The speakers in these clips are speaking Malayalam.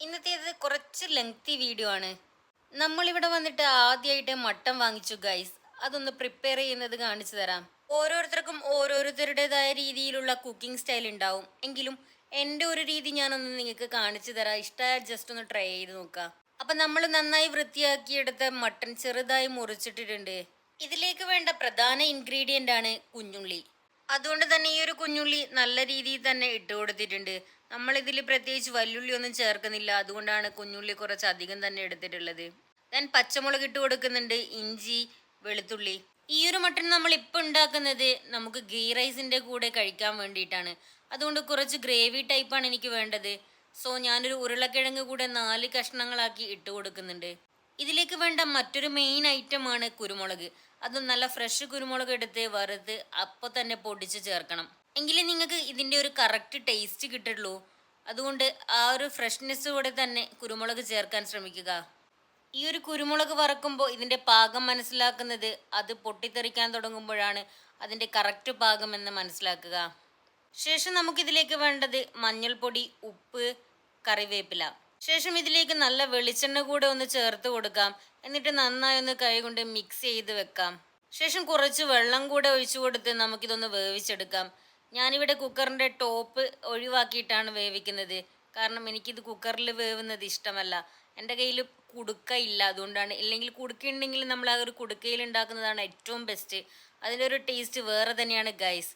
ഇന്നത്തേത് കുറച്ച് ലെങ്തി വീഡിയോ ആണ്. നമ്മളിവിടെ വന്നിട്ട് ആദ്യമായിട്ട് മട്ടൻ വാങ്ങിച്ചു ഗൈസ്. അതൊന്ന് പ്രിപ്പയർ ചെയ്യുന്നത് കാണിച്ചു തരാം. ഓരോരുത്തർക്കും ഓരോരുത്തരുടേതായ രീതിയിലുള്ള കുക്കിംഗ് സ്റ്റൈൽ ഉണ്ടാവും. എങ്കിലും എൻ്റെ ഒരു രീതി ഞാനൊന്ന് നിങ്ങൾക്ക് കാണിച്ചു തരാം. ഇഷ്ടമായ ജസ്റ്റ് ഒന്ന് ട്രൈ ചെയ്ത് നോക്കാം. അപ്പം നമ്മൾ നന്നായി വൃത്തിയാക്കിയെടുത്ത മട്ടൻ ചെറുതായി മുറിച്ചിട്ടിട്ടുണ്ട്. ഇതിലേക്ക് വേണ്ട പ്രധാന ഇൻഗ്രീഡിയൻ്റ് ആണ് കുഞ്ഞുള്ളി. അതുകൊണ്ട് തന്നെ ഈ ഒരു കുഞ്ഞുള്ളി നല്ല രീതിയിൽ തന്നെ ഇട്ട് കൊടുത്തിട്ടുണ്ട്. നമ്മളിതിൽ പ്രത്യേകിച്ച് വല്യുള്ളി ഒന്നും ചേർക്കുന്നില്ല. അതുകൊണ്ടാണ് കുഞ്ഞുള്ളി കുറച്ച് അധികം തന്നെ എടുത്തിട്ടുള്ളത്. ഞാൻ പച്ചമുളക് ഇട്ട് കൊടുക്കുന്നുണ്ട്, ഇഞ്ചി, വെളുത്തുള്ളി. ഈ ഒരു മട്ടൺ നമ്മൾ ഇപ്പം ഉണ്ടാക്കുന്നത് നമുക്ക് ഗീ റൈസിൻ്റെ കൂടെ കഴിക്കാൻ വേണ്ടിയിട്ടാണ്. അതുകൊണ്ട് കുറച്ച് ഗ്രേവി ടൈപ്പാണ് എനിക്ക് വേണ്ടത്. സോ ഞാനൊരു ഉരുളക്കിഴങ്ങ് കൂടെ 4 കഷ്ണങ്ങളാക്കി ഇട്ട് കൊടുക്കുന്നുണ്ട്. ഇതിലേക്ക് വേണ്ട മറ്റൊരു മെയിൻ ഐറ്റമാണ് കുരുമുളക്. അത് നല്ല ഫ്രഷ് കുരുമുളക് എടുത്ത് വറുത്ത് അപ്പോൾ തന്നെ പൊടിച്ച് ചേർക്കണം. എങ്കിലേ നിങ്ങൾക്ക് ഇതിൻ്റെ ഒരു കറക്റ്റ് ടേസ്റ്റ് കിട്ടുള്ളൂ. അതുകൊണ്ട് ആ ഒരു ഫ്രഷ്നെസ്സോടെ തന്നെ കുരുമുളക് ചേർക്കാൻ ശ്രമിക്കുക. ഈ ഒരു കുരുമുളക് വറക്കുമ്പോൾ ഇതിൻ്റെ പാകം മനസ്സിലാക്കുന്നത് അത് പൊട്ടിത്തെറിക്കാൻ തുടങ്ങുമ്പോഴാണ് അതിൻ്റെ കറക്റ്റ് പാകം എന്ന് മനസ്സിലാക്കുക. ശേഷം നമുക്കിതിലേക്ക് വേണ്ടത് മഞ്ഞൾപ്പൊടി, ഉപ്പ്, കറിവേപ്പില. ശേഷം ഇതിലേക്ക് നല്ല വെളിച്ചെണ്ണ കൂടെ ഒന്ന് ചേർത്ത് കൊടുക്കാം. എന്നിട്ട് നന്നായി ഒന്ന് കൈ കൊണ്ട് മിക്സ് ചെയ്ത് വെക്കാം. ശേഷം കുറച്ച് വെള്ളം കൂടെ ഒഴിച്ചു കൊടുത്ത് നമുക്കിതൊന്ന് വേവിച്ചെടുക്കാം. ഞാനിവിടെ കുക്കറിൻ്റെ ടോപ്പ് ഒഴിവാക്കിയിട്ടാണ് വേവിക്കുന്നത്. കാരണം എനിക്കിത് കുക്കറിൽ വേവുന്നത് ഇഷ്ടമല്ല. എൻ്റെ കയ്യിൽ കുടുക്ക ഇല്ല, അതുകൊണ്ടാണ്. ഇല്ലെങ്കിൽ കുടുക്ക ഉണ്ടെങ്കിൽ നമ്മൾ ആ ഒരു കുടുക്കയിൽ ഉണ്ടാക്കുന്നതാണ് ഏറ്റവും ബെസ്റ്റ്. അതിൻ്റെ ഒരു ടേസ്റ്റ് വേറെ തന്നെയാണ് ഗൈസ്.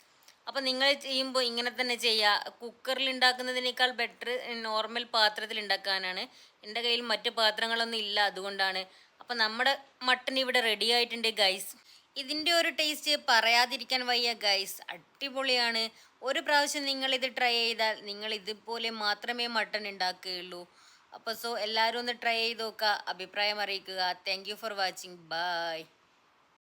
അപ്പം നിങ്ങൾ ചെയ്യുമ്പോൾ ഇങ്ങനെ തന്നെ ചെയ്യുക. കുക്കറിൽ ഉണ്ടാക്കുന്നതിനേക്കാൾ ബെറ്റർ നോർമൽ പാത്രത്തിൽ ഉണ്ടാക്കാനാണ്. എൻ്റെ കയ്യിൽ മറ്റു പാത്രങ്ങളൊന്നും ഇല്ല, അതുകൊണ്ടാണ്. അപ്പം നമ്മുടെ മട്ടൺ ഇവിടെ റെഡി ആയിട്ടുണ്ട് ഗൈസ്. ഇതിൻ്റെ ഒരു ടേസ്റ്റ് പറയാതിരിക്കാൻ വയ്യ ഗൈസ്. അടിപൊളിയാണ്. ഒരു പ്രാവശ്യം നിങ്ങളിത് ട്രൈ ചെയ്താൽ നിങ്ങൾ ഇതുപോലെ മാത്രമേ മട്ടൺ ഉണ്ടാക്കുകയുള്ളൂ. അപ്പോൾ എല്ലാവരും ഒന്ന് ട്രൈ ചെയ്ത് നോക്കുക, അഭിപ്രായം അറിയിക്കുക. Thank you for watching. By.